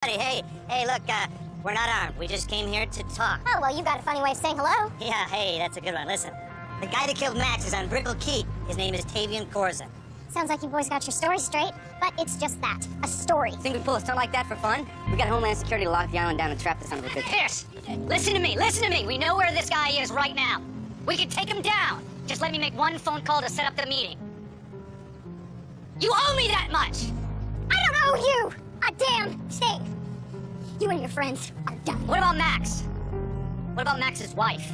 Hey, look, we're not armed. We just came here to talk. Oh, well, you got a funny way of saying hello. Yeah, hey, that's a good one. Listen, the guy that killed Max is on Brickell Keep. His name is Tavian Korza. Sounds like you boys got your story straight, but it's just that, a story. Think we pull a stunt like that for fun? We got Homeland Security to lock the island down and trap the son of a bitch. Pierce, listen to me. We know where this guy is right now. We can take him down. Just let me make one phone call to set up the meeting. You owe me that much. I don't owe you a damn thing. You and your friends are done. What about Max? What about Max's wife?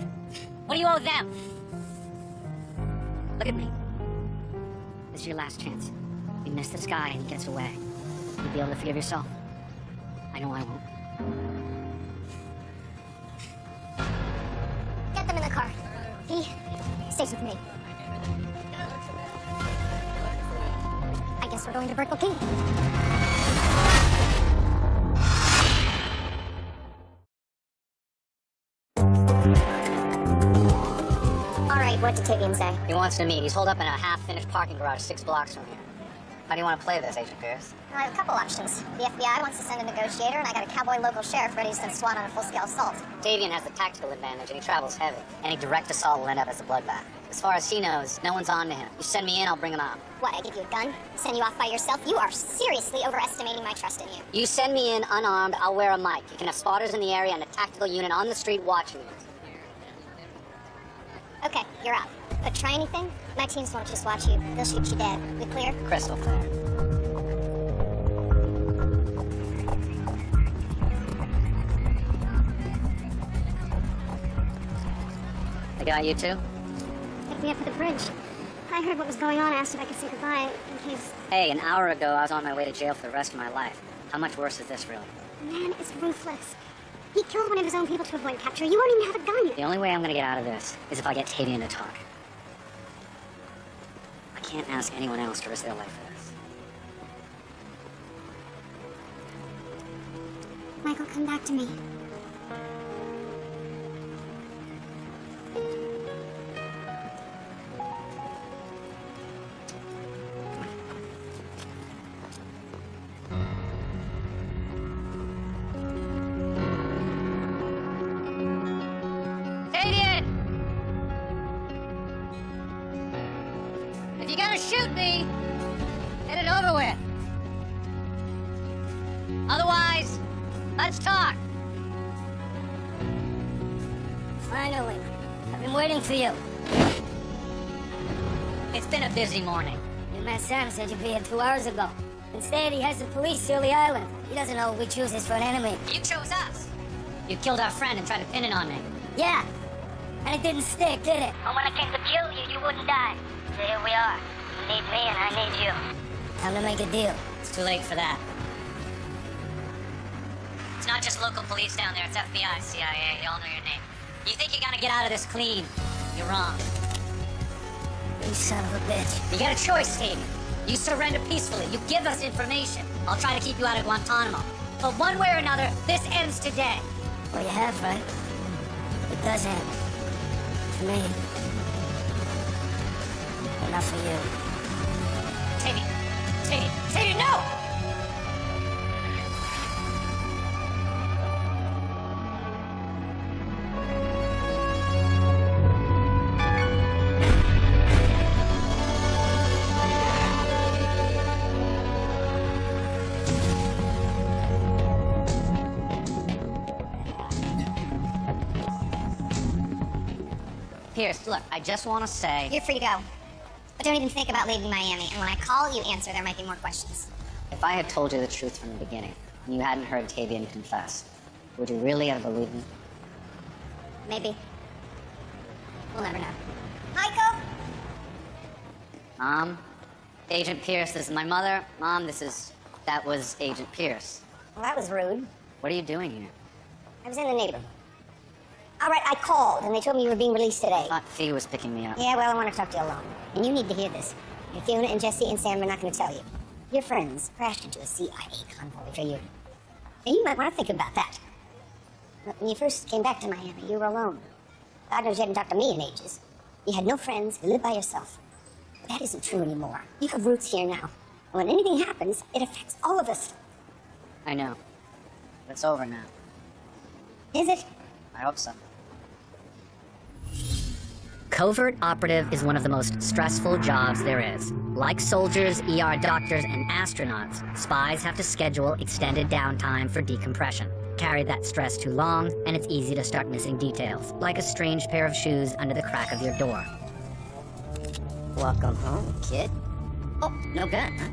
What do you owe them? Look at me. This is your last chance. You miss this guy and he gets away. You'll be able to forgive yourself. I know I won't. Get them in the car. He stays with me. I guess we're going to Brickell Keep. All right, what did Tavian say? He wants to meet. He's holed up in a half-finished parking garage 6 blocks from here. How do you want to play this, Agent Pierce? I have a couple options. The FBI wants to send a negotiator, and I got a cowboy local sheriff ready to send SWAT on a full-scale assault. Tavian has the tactical advantage, and he travels heavy. Any direct assault will end up as a bloodbath. As far as he knows, no one's on to him. You send me in, I'll bring him out. What, I give you a gun? Send you off by yourself? You are seriously overestimating my trust in you. You send me in unarmed, I'll wear a mic. You can have spotters in the area and a tactical unit on the street watching you. Okay, you're up. But try anything, my teams won't just watch you. They'll shoot you dead. We clear? Crystal clear. They got you too? Pick me up at the bridge. I heard what was going on, asked if I could say goodbye in case... Hey, an hour ago I was on my way to jail for the rest of my life. How much worse is this, really? The man is ruthless. He killed one of his own people to avoid capture. You won't even have a gun. The only way I'm gonna get out of this is if I get Tavian to talk. I can't ask anyone else to risk their life for this. Michael, come back to me. If you're gonna shoot me, get it over with. Otherwise, let's talk. Finally, I've been waiting for you. It's been a busy morning. Your man Sam said you'd be here 2 hours ago. Instead, he has the police seal the island. He doesn't know we choose this for an enemy. You chose us. You killed our friend and tried to pin it on me. Yeah, and it didn't stick, did it? And when I came to kill you, you wouldn't die. So here we are. You need me and I need you. Time to make a deal. It's too late for that. It's not just local police down there, it's FBI, CIA, they all know your name. You think you're gonna get out of this clean? You're wrong. You son of a bitch. You got a choice, Tavian. You surrender peacefully, you give us information. I'll try to keep you out of Guantanamo. But one way or another, this ends today. Well, you have, right? It does end. For me. But not for you. Tavian, no! Pierce, look, I just want to say... You're free to go. But don't even think about leaving Miami. And when I call, you answer. There might be more questions. If I had told you the truth from the beginning, and you hadn't heard Tavian confess, would you really have believed me? Maybe. We'll never know. Michael! Mom? Agent Pierce, this is my mother. Mom, that was Agent Pierce. Well, that was rude. What are you doing here? I was in the neighborhood. All right, I called, and they told me you were being released today. I thought Fee was picking me up. Yeah, well, I want to talk to you alone. And you need to hear this. And Fiona and Jesse and Sam are not going to tell you. Your friends crashed into a CIA convoy for you. And you might want to think about that. When you first came back to Miami, you were alone. God knows you hadn't talked to me in ages. You had no friends, you lived by yourself. But that isn't true anymore. You have roots here now. And when anything happens, it affects all of us. I know. It's over now. Is it? I hope so. Covert operative is one of the most stressful jobs there is. Like soldiers, ER doctors, and astronauts, spies have to schedule extended downtime for decompression. Carry that stress too long, and it's easy to start missing details, like a strange pair of shoes under the crack of your door. Welcome home, kid. Oh, no gun, huh?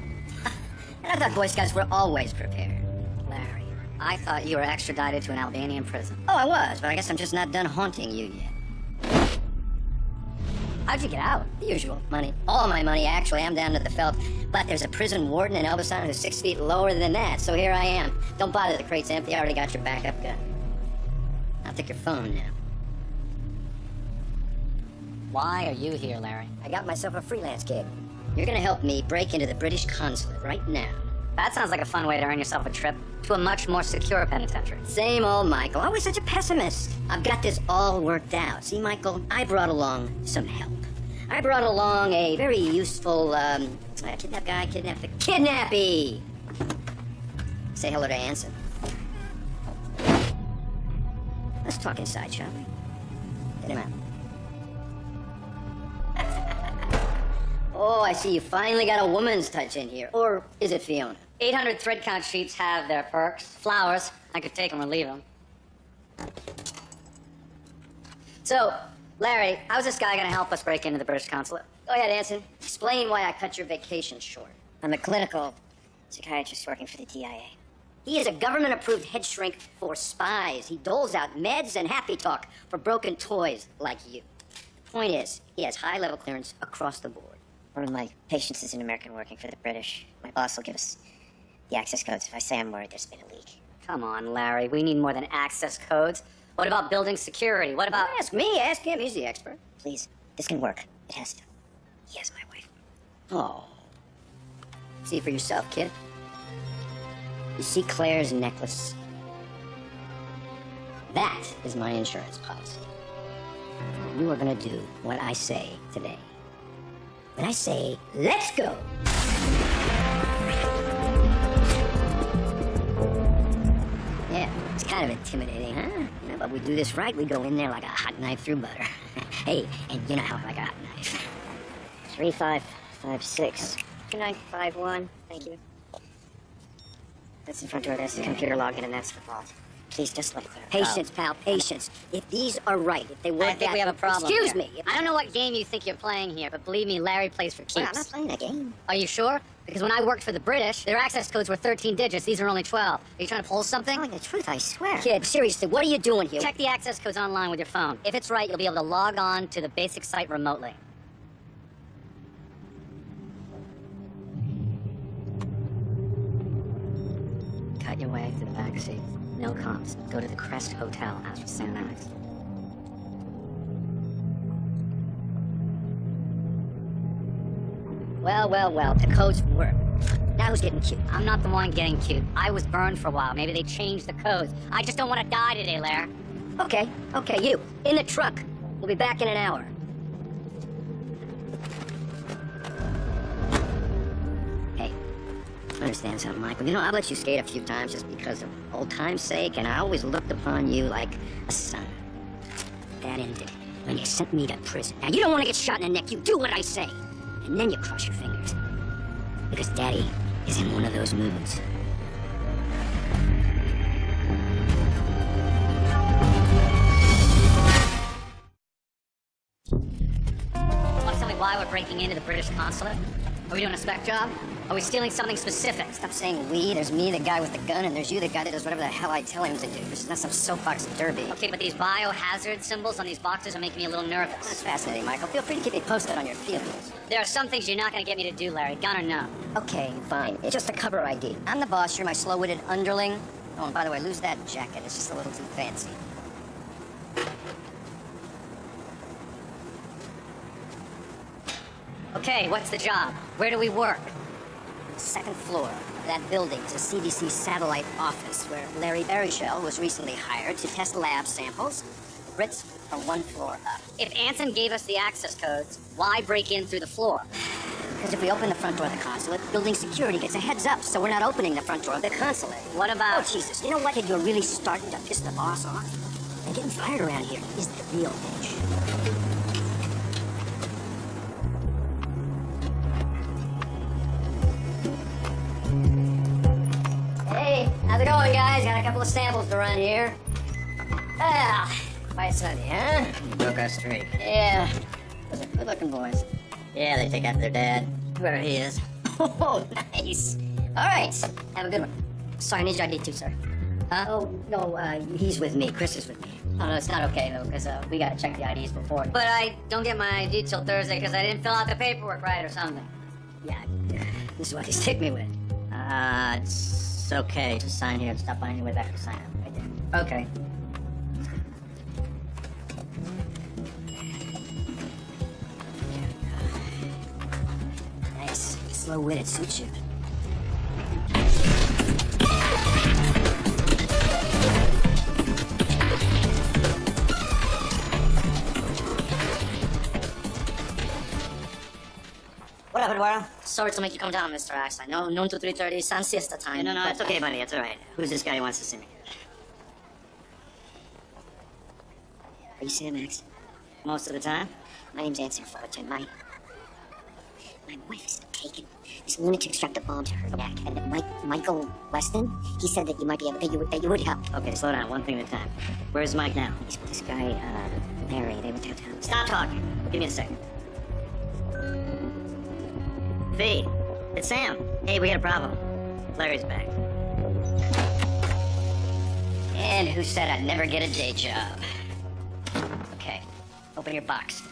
And I thought Boy Scouts were always prepared. Larry, I thought you were extradited to an Albanian prison. Oh, I was, but I guess I'm just not done haunting you yet. How'd you get out? The usual. Money. All my money, actually. I'm down to the felt. But there's a prison warden in Elbasan who's 6 feet lower than that, so here I am. Don't bother, the crate's empty. I already got your backup gun. I'll take your phone now. Why are you here, Larry? I got myself a freelance gig. You're gonna help me break into the British consulate right now. That sounds like a fun way to earn yourself a trip to a much more secure penitentiary. Same old Michael, always such a pessimist. I've got this all worked out. See, Michael, I brought along some help. I brought along a very useful, kidnappy! Say hello to Anson. Let's talk inside, shall we? Get him out. Oh, I see you finally got a woman's touch in here. Or is it Fiona? 800 thread count sheets have their perks. Flowers, I could take them or leave them. So, Larry, how's this guy gonna help us break into the British consulate? Go ahead, Anson. Explain why I cut your vacation short. I'm a clinical psychiatrist working for the DIA. He is a government-approved head shrink for spies. He doles out meds and happy talk for broken toys like you. The point is, he has high-level clearance across the board. One of my patients is an American working for the British. My boss will give us the access codes if I say I'm worried there's been a leak. Come on, Larry, we need more than access codes. What about building security? What about... Ask me, ask him, he's the expert. Please, this can work. It has to. He has my wife. Oh. See for yourself, kid. You see Claire's necklace? That is my insurance policy. You are gonna do what I say today. When I say, let's go! Yeah, it's kind of intimidating, huh? Yeah, but we do this right, we go in there like a hot knife through butter. Hey, and you know how I like a hot knife. 3556 2951. Thank you. That's the front door. That's the computer login, and that's the vault. Please just let it clear. Patience, pal, patience. If these are right, if they work I think we have a problem. Excuse here. me. I don't know what game you think you're playing here, but believe me, Larry plays for keeps. Well, I'm not playing a game. Are you sure? Because when I worked for the British, their access codes were 13 digits. These are only 12. Are you trying to pull something? Telling the truth, I swear. Kid, seriously, what are you doing here? Check the access codes online with your phone. If it's right, you'll be able to log on to the basic site remotely. Cut your way to the back seat. No comms. Go to the Crest Hotel. Ask for Sam Alex. Well, the codes work. Now who's getting cute? I'm not the one getting cute. I was burned for a while. Maybe they changed the codes. I just don't want to die today, Lair. Okay, you. In the truck. We'll be back in an hour. Hey, understand something, Michael? You know, I've let you skate a few times just because of old time's sake, and I always looked upon you like a son. That ended when you sent me to prison. Now, you don't want to get shot in the neck. You do what I say. And then you cross your fingers. Because Daddy is in one of those moods. Want to tell me why we're breaking into the British consulate? Are we doing a spec job? Are we stealing something specific? Stop saying we. There's me, the guy with the gun, and there's you, the guy that does whatever the hell I tell him to do. This is not some soapbox derby. Okay, but these biohazard symbols on these boxes are making me a little nervous. That's fascinating, Michael. Feel free to keep me posted on your feelings. There are some things you're not going to get me to do, Larry. Gun or no? Okay, fine. It's just a cover ID. I'm the boss. You're my slow-witted underling. Oh, and by the way, lose that jacket. It's just a little too fancy. Okay, what's the job? Where do we work? Second floor of that building is a CDC satellite office where Larry Baruchel was recently hired to test lab samples. The Brits are one floor up. If Anson gave us the access codes, why break in through the floor? Because if we open the front door of the consulate, building security gets a heads up, so we're not opening the front door of the consulate. What about... Oh, Jesus. You know what? Kid, you're really starting to piss the boss off. And getting fired around here is the real issue. Hey, how's it going, guys? Got a couple of samples to run here. Ah, quite sunny, huh? Broke our streak. Yeah. Those are good-looking boys. Yeah, they take after their dad, whoever he is. Oh, nice. All right, have a good one. Sorry, I need your ID too, sir. Oh, no, he's with me. Chris is with me. Oh, no, it's not okay, though, because we gotta check the IDs before. But I don't get my ID till Thursday because I didn't fill out the paperwork right or something. Yeah, this is what they stick me with. It's okay. Just sign here and stop by on your way back to sign up right there. Okay. Nice. Slow-witted suits you. What up, Eduardo? Sorry to make you come down, Mr. Axe. I know noon to 3:30 is sun siesta time. No, but it's okay, buddy. It's all right. Who's this guy who wants to see me? Are you Sam X? Most of the time? My name's Anson Fullerton. My wife is taken. This lunatic strapped a bomb to her neck, and Michael Weston, he said that you might be able, that you would help. Okay, slow down. One thing at a time. Where's Mike now? He's with this guy, Larry. They went downtown. Stop talking. Give me a second. V, it's Sam. Hey, we got a problem. Larry's back. And who said I'd never get a day job? Okay, open your box.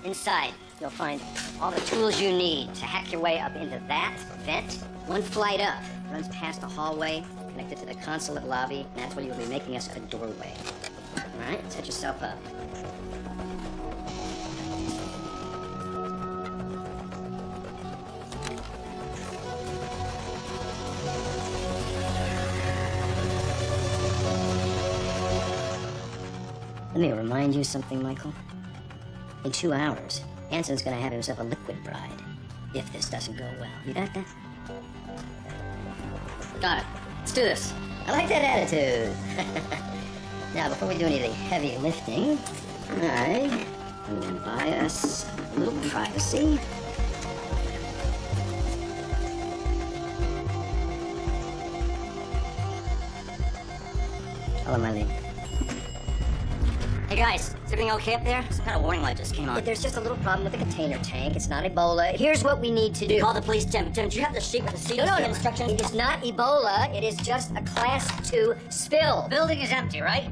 Inside, you'll find all the tools you need to hack your way up into that vent. One flight up runs past a hallway connected to the consulate lobby, and that's where you'll be making us a doorway. All right, set yourself up. Let me remind you something, Michael. In 2 hours, Anson's gonna have himself a liquid bride. If this doesn't go well. You got that? Got it. Let's do this. I like that attitude. Now, before we do any of the heavy lifting, I'm gonna buy us a little privacy. Follow my lead. Hey guys, is everything okay up there? Some kind of warning light just came on. There's just a little problem with the container tank. It's not Ebola. Here's what we need to do. Call the police, Tim. Tim, do you have the sheet with the seat? No. Instructions? It is not Ebola. It is just a class 2 spill. Building is empty, right?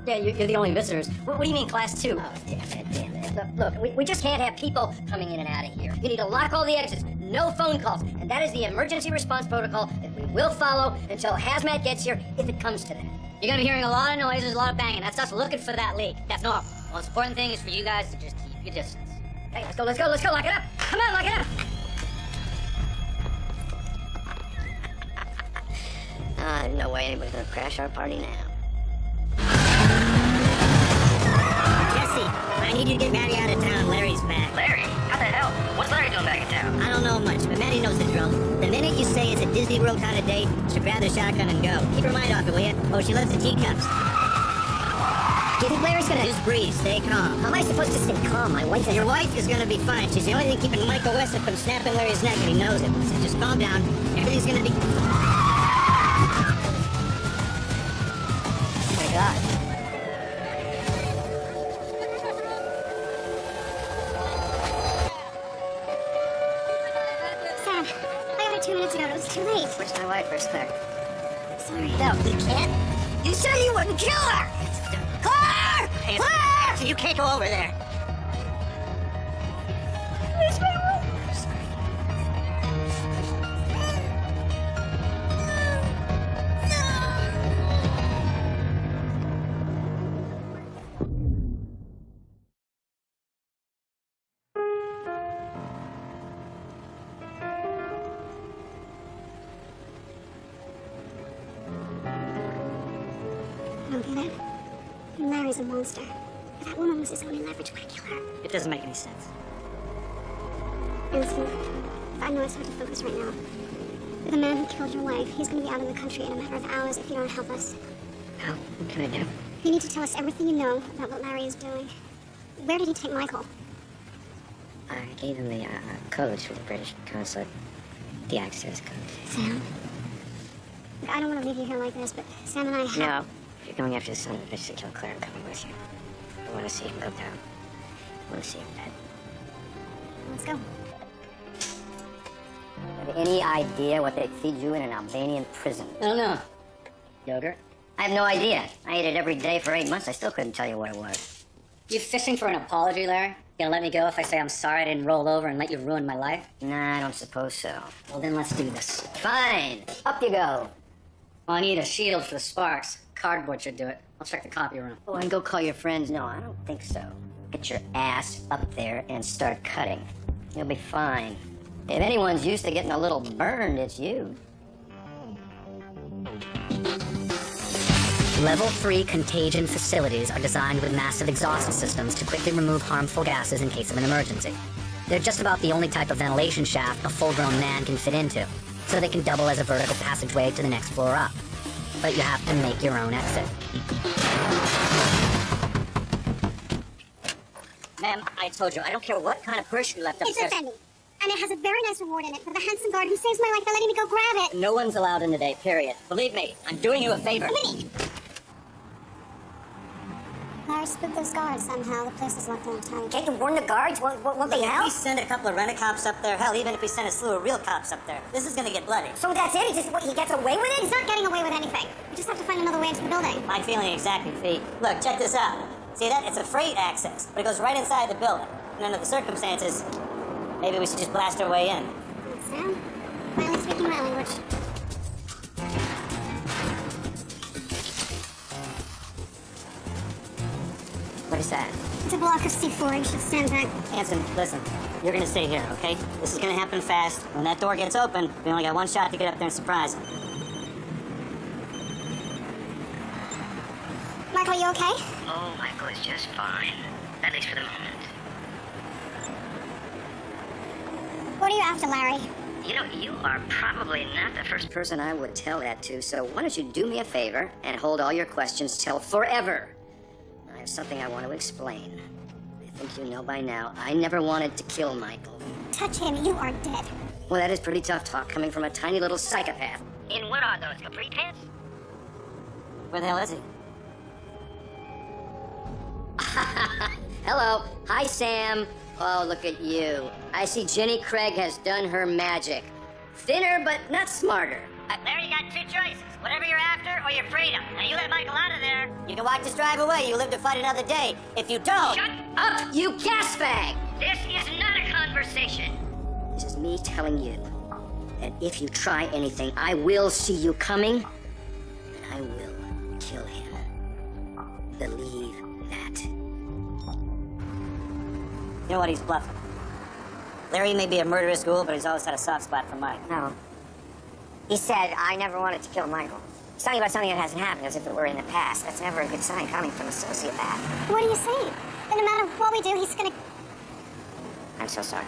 Yeah, you're the only visitors. What do you mean class 2? Oh, damn it. Look, we just can't have people coming in and out of here. You need to lock all the exits. No phone calls. And that is the emergency response protocol that we will follow until Hazmat gets here, if it comes to that. You're gonna be hearing a lot of noises, a lot of banging. That's us looking for that leak. That's normal. The most important thing is for you guys to just keep your distance. Okay, let's go. Lock it up. Come on, lock it up. There's no way anybody's gonna crash our party now. Jesse, I need you to get Maddie out of town. Larry's back. Larry? How the hell? What's Larry doing back in town? I don't know much, but Maddie knows the drill. The minute you say it's a Disney World kind of date, she'll grab the shotgun and go. Keep her mind off it, will you? Oh, she loves the teacups. Do you think Larry's gonna... Just breathe. Stay calm. How am I supposed to stay calm? My wife is... Your wife is gonna be fine. She's the only thing keeping Michael Weston from snapping Larry's neck, and he knows it. So just calm down. Everything's gonna be... Oh my God. Sam, I got it 2 minutes ago. It was too late. Where's my wife? Where's Claire? Sorry. No, you can't. You said you wouldn't kill her! Claire! Claire! So you can't go over there. Where's my wife? I don't get it. And Larry's a monster. If that woman was his only leverage, why kill her? It doesn't make any sense. Anson, I know it's hard to focus right now. The man who killed your wife, he's gonna be out of the country in a matter of hours if you don't help us. Well, what can I do? You need to tell us everything you know about what Larry is doing. Where did he take Michael? I gave him the codes for the British consulate. The access code. Sam? Look, I don't want to leave you here like this, but Sam and I have... No. If you're going after the son of the bitch that killed Claire, I'm coming with you. I want to see him go down. I want to see him dead. Let's go. Have any idea what they feed you in an Albanian prison? I don't know. Yogurt? I have no idea. I ate it every day for 8 months. I still couldn't tell you what it was. You fishing for an apology, Larry? Gonna let me go if I say I'm sorry I didn't roll over and let you ruin my life? Nah, I don't suppose so. Well, then let's do this. Fine. Up you go. Well, I need a shield for the sparks. Cardboard should do it. I'll check the copy room. Oh, and go call your friends. No, I don't think so. Get your ass up there and start cutting. You'll be fine. If anyone's used to getting a little burned, it's you. Level 3 contagion facilities are designed with massive exhaust systems to quickly remove harmful gases in case of an emergency. They're just about the only type of ventilation shaft a full-grown man can fit into, so they can double as a vertical passageway to the next floor up. But you have to make your own exit. Ma'am, I told you, I don't care what kind of purse you left upstairs. It's a Fendi. And it has a very nice reward in it for the handsome guard who saves my life by letting me go grab it. No one's allowed in today, period. Believe me, I'm doing you a favor. Minnie! Larry spooked those guards somehow. The place is locked down tight. Can't you warn the guards? What the If hell? we send a couple of rent-a-cops up there, hell, even if we send a slew of real cops up there, this is gonna get bloody. So that's it? He gets away with it? He's not getting away with anything. We just have to find another way into the building. My feeling exactly, Fee. Look, check this out. See that? It's a freight access, but it goes right inside the building. And under the circumstances, maybe we should just blast our way in. Sam, finally speaking my language. What is that? It's a block of C4. You should stand back. Hanson, listen, you're gonna stay here, okay? This is gonna happen fast. When that door gets open, we only got one shot to get up there and surprise him. Michael, you okay? Oh, Michael is just fine. At least for the moment. What are you after, Larry? You know, you are probably not the first person I would tell that to, so why don't you do me a favor and hold all your questions till forever? I have something I want to explain. I think you know by now, I never wanted to kill Michael. Touch him, you are dead. Well, that is pretty tough talk coming from a tiny little psychopath. And what are those, capri pants? Where the hell is he? Hello. Hi, Sam. Oh, look at you. I see Jenny Craig has done her magic. Thinner, but not smarter. Larry, you got two choices. Whatever you're after or your freedom. Now, you let Michael out of there. You can walk this drive away. You live to fight another day. If you don't... Shut up, you gasbag! This is not a conversation. This is me telling you that if you try anything, I will see you coming, and I will kill him. Believe that. You know what? He's bluffing. Larry may be a murderous ghoul, but he's always had a soft spot for Mike. No. He said, I never wanted to kill Michael. He's talking about something that hasn't happened as if it were in the past. That's never a good sign coming from a sociopath. What are you saying? That no matter what we do, he's gonna... I'm so sorry.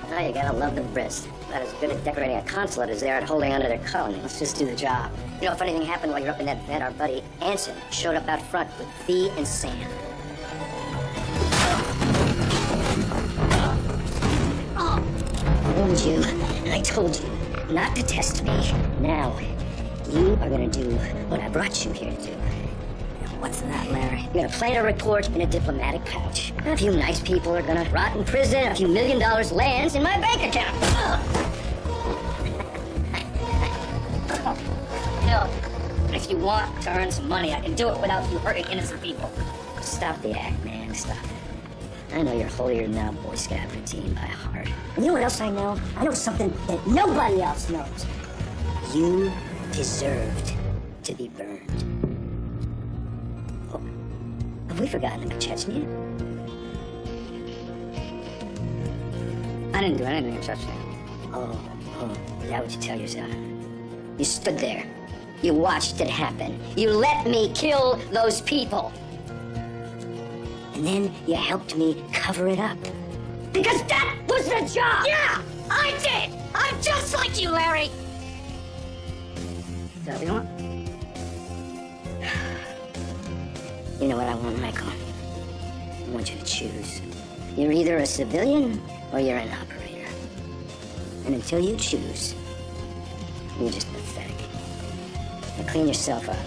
Now you gotta love the Brits. Not as good at decorating a consulate as they are at holding onto their colony. Let's just do the job. You know, if anything happened while you're up in that vent, our buddy Anson showed up out front with Fee and Sam. I told you not to test me. Now, you are gonna do what I brought you here to do. What's that, Larry? You're gonna plant a report in a diplomatic pouch. A few nice people are gonna rot in prison. A few $1 million lands in my bank account. Hell, if you want to earn some money, I can do it without you hurting innocent people. Stop the act, man. Stop it. I know your holier-than-thou Boy Scout routine by heart. And you know what else I know? I know something that nobody else knows. You deserved to be burned. Oh, have we forgotten about Chechnya? I didn't do anything, trust me. Oh, is that what you tell yourself? You stood there. You watched it happen. You let me kill those people. And then you helped me cover it up. Because that was the job! Yeah, I did! I'm just like you, Larry! Is that what you want? You know what I want, Michael? I want you to choose. You're either a civilian or you're an operator. And until you choose, you're just pathetic. Now clean yourself up.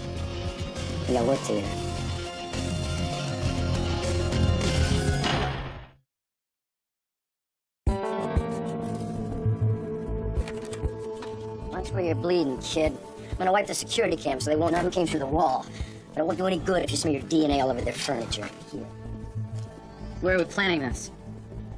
We got work to do. Watch where you're bleeding, kid. I'm gonna wipe the security cam so they won't know who came through the wall. But it won't do any good if you smear your DNA all over their furniture. Here. Where are we planning this?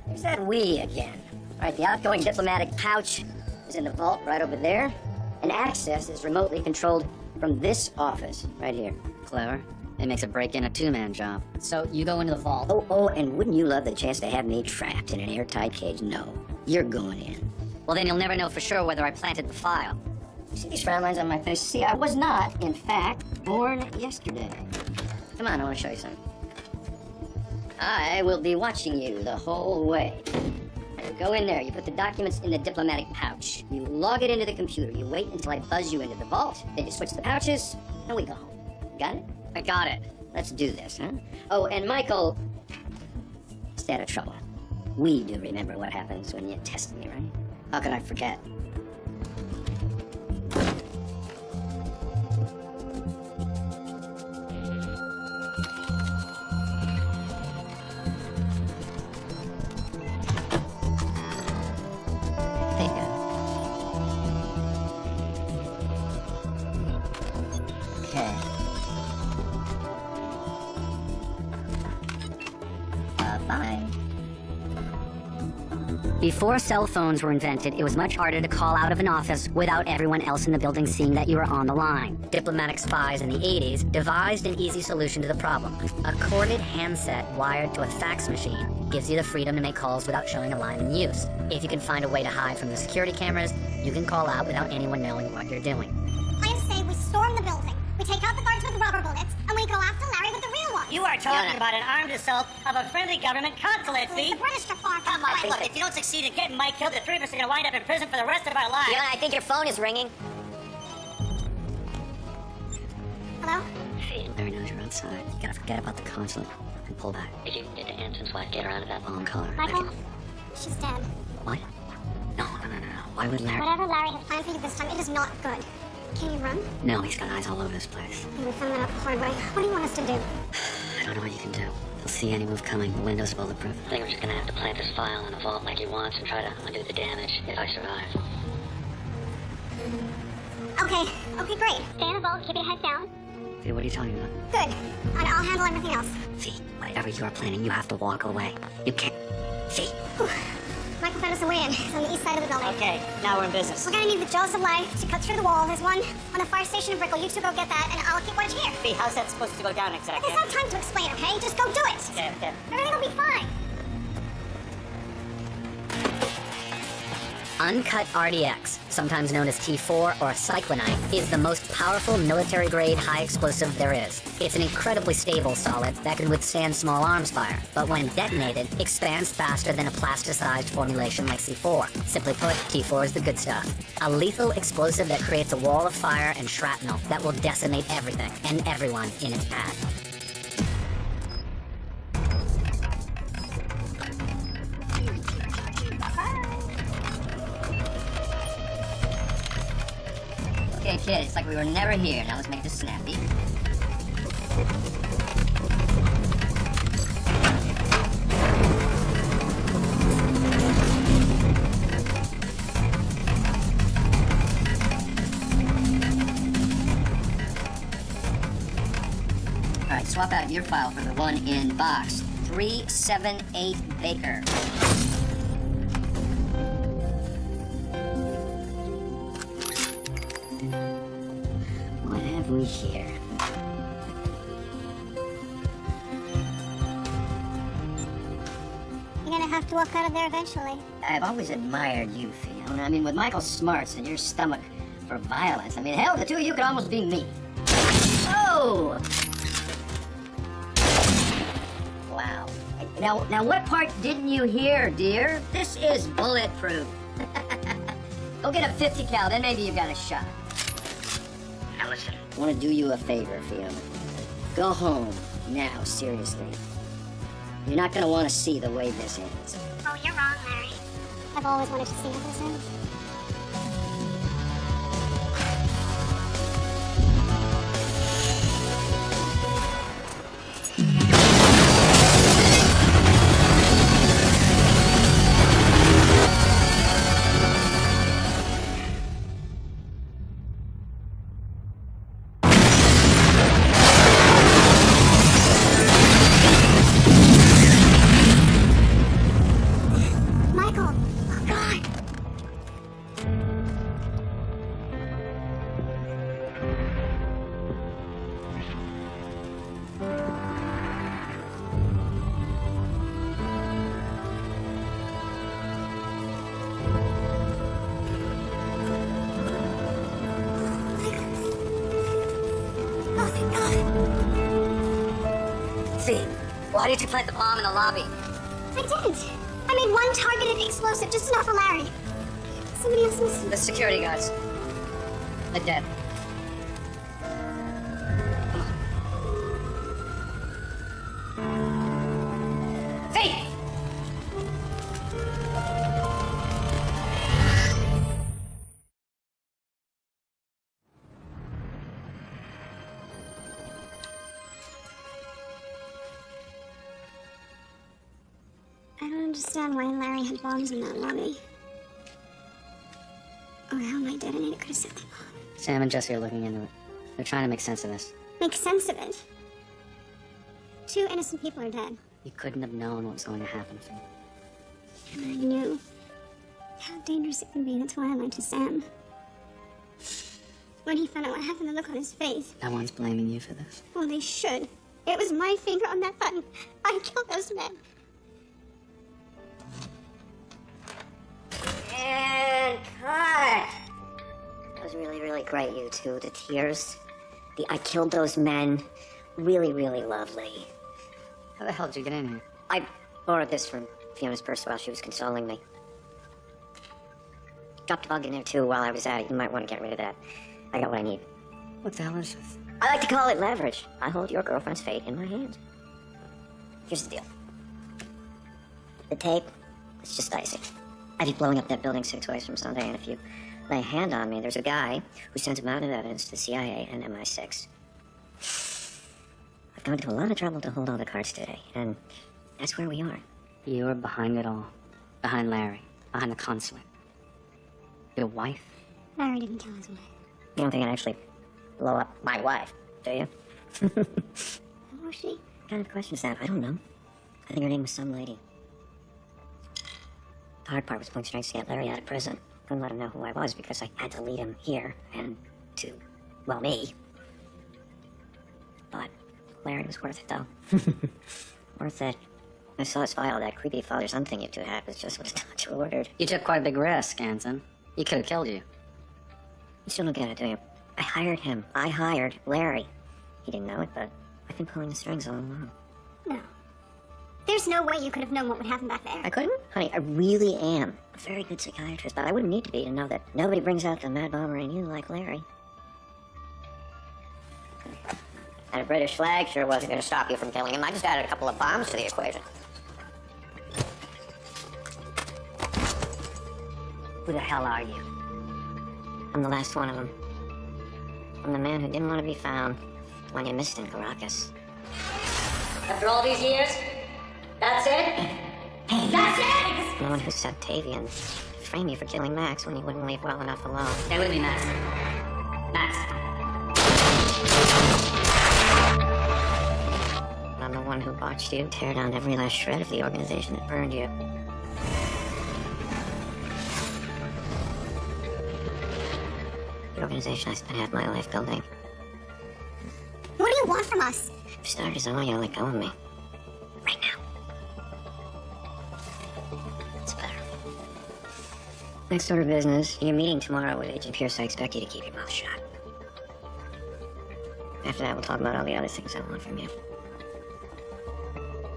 There's that we again. All right, the outgoing diplomatic pouch is in the vault right over there. And access is remotely controlled from this office right here. Clever. It makes a break-in a two-man job. So you go into the vault. Oh, and wouldn't you love the chance to have me trapped in an airtight cage? No, you're going in. Well, then you'll never know for sure whether I planted the file. See these frown lines on my face? See, I was not, in fact, born yesterday. Come on, I want to show you something. I will be watching you the whole way. Go in there, you put the documents in the diplomatic pouch. You log it into the computer. You wait until I buzz you into the vault. Then you switch the pouches, and we go home. Got it? I got it. Let's do this, huh? Oh, and Michael, stay out of trouble. We do remember what happens when you test me, right? How could I forget? Bye. Before cell phones were invented, it was much harder to call out of an office without everyone else in the building seeing that you were on the line. Diplomatic spies in the 80s devised an easy solution to the problem. A corded handset wired to a fax machine gives you the freedom to make calls without showing a line in use. If you can find a way to hide from the security cameras, you can call out without anyone knowing what you're doing. I say we storm the building. We take out the guards with rubber bullets, and we go after Larry with the real ones. You are talking about an armed assault of a friendly government consulate, The see? British are far from Come on, away. look, if you don't succeed in getting Mike killed, the three of us are gonna wind up in prison for the rest of our lives. Fiona, I think your phone is ringing. Hello? Larry knows you're outside. You gotta forget about the consulate and pull back. Did Anson's wife get around to that long collar? Michael? She's dead. What? No. Why would Larry? Whatever Larry had planned for you this time, it is not good. Can you run? No, he's got eyes all over this place. We found that out the hard way. What do you want us to do? I don't know what you can do. They'll see any move coming. The windows are bulletproof. I think we're just gonna have to plant this file in the vault like he wants and try to undo the damage if I survive. Okay, great. Stay in the vault, keep your head down. Hey, what are you talking about? Good. And I'll handle everything else. Fee, whatever you are planning, you have to walk away. You can't. Fee. Michael found us a way in. It's on the east side of the building. Okay, now we're in business. We're gonna need the jaws of life to cut through the wall. There's one on the fire station in Brickell. You two go get that, and I'll keep watch here. Fee, how's that supposed to go down exactly? There's no time to explain, okay? Just go do it. Okay. Everything will be fine. Uncut RDX, sometimes known as T4 or cyclonite, is the most powerful military-grade high explosive there is. It's an incredibly stable solid that can withstand small arms fire, but when detonated, expands faster than a plasticized formulation like C4. Simply put, T4 is the good stuff. A lethal explosive that creates a wall of fire and shrapnel that will decimate everything and everyone in its path. Okay, kid, it's like we were never here. Now let's make this snappy. All right, swap out your file for the one in box 378 Baker. What have we here? You gonna have to walk out of there eventually. I've always admired you, Fiona. I mean, with Michael's smarts and your stomach for violence, I mean, hell, the two of you could almost be me. Oh! Wow. Now, what part didn't you hear, dear? This is bulletproof. Go get a 50 cal, then maybe you've got a shot. Now listen, I want to do you a favor, Fiona. Go home now, seriously. You're not gonna want to see the way this ends. Oh, you're wrong, Larry. I've always wanted to see how this ends. Michael! Oh, God! Oh, thank God. Fee, why did you plant the bomb in the lobby? I didn't. I made one targeted explosive, just enough for Larry. Somebody else must... The security guards. They're dead. Fee! I don't understand why Larry had bombs in that lobby. Or how my detonator could have set them off. Sam and Jesse are looking into it. They're trying to make sense of this. Make sense of it. 2 innocent people are dead. You couldn't have known what was going to happen, Fee. And I knew how dangerous it could be to Twilight to Sam. When he found out what happened, the look on his face. No one's blaming you for this. Well, they should. It was my finger on that button. I killed those men. And cut! That was really, really great, you two. The tears. The I killed those men. Really, really lovely. How the hell did you get in here? I borrowed this from Fiona's purse while she was consoling me. Dropped a bug in there, too, while I was at it. You might want to get rid of that. I got what I need. What the hell is this? I like to call it leverage. I hold your girlfriend's fate in my hands. Here's the deal. The tape, it's just icing. I'd be blowing up that building 6 ways from Sunday, and if you lay a hand on me, there's a guy who sends a mounted evidence to the CIA and MI6. I've gone to a lot of trouble to hold all the cards today, and that's where we are. You are behind it all. Behind Larry. Behind the consulate. Your wife? Larry didn't kill his wife. You don't think I'd actually blow up my wife, do you? Who was she? What kind of question is that? I don't know. I think her name was some lady. The hard part was pulling strings to get Larry out of prison. Couldn't let him know who I was because I had to lead him here and to, well, me. But Larry was worth it, though. Worth it. I saw his file. That creepy father-son thing you two had was just what the doctor ordered. You took quite a big risk, Anson. He could have killed you. You still don't get it, do you? I hired him. I hired Larry. He didn't know it, but I've been pulling the strings all along. No. There's no way you could have known what would happen back there. I couldn't? Honey, I really am a very good psychiatrist, but I wouldn't need to be to know that nobody brings out the mad bomber in you like Larry. And a British flag sure wasn't going to stop you from killing him. I just added a couple of bombs to the equation. Who the hell are you? I'm the last one of them. I'm the man who didn't want to be found when you missed in Caracas. After all these years? That's it? That's it! The one who set Tavian to frame you for killing Max when you wouldn't leave well enough alone. Stay with me, Max. Max. I'm the one who watched you tear down every last shred of the organization that burned you. The organization I spent half my life building. What do you want from us? For starters, I want you to let go of me. Right now. Next order of business. In your meeting tomorrow with Agent Pierce, I expect you to keep your mouth shut. After that, we'll talk about all the other things I want from you.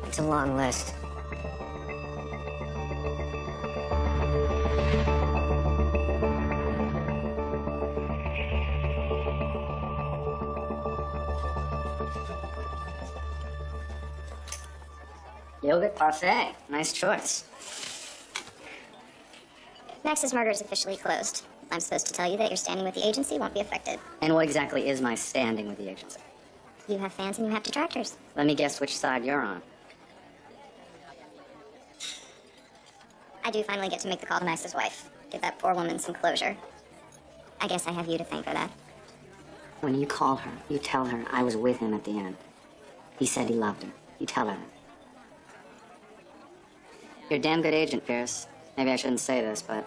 It's a long list. Yogurt parfait. Nice choice. Max's murder is officially closed. I'm supposed to tell you that your standing with the agency won't be affected. And what exactly is my standing with the agency? You have fans and you have detractors. Let me guess which side you're on. I do finally get to make the call to Max's wife. Give that poor woman some closure. I guess I have you to thank for that. When you call her, you tell her I was with him at the end. He said he loved her. You tell her that. You're a damn good agent, Pierce. Maybe I shouldn't say this, but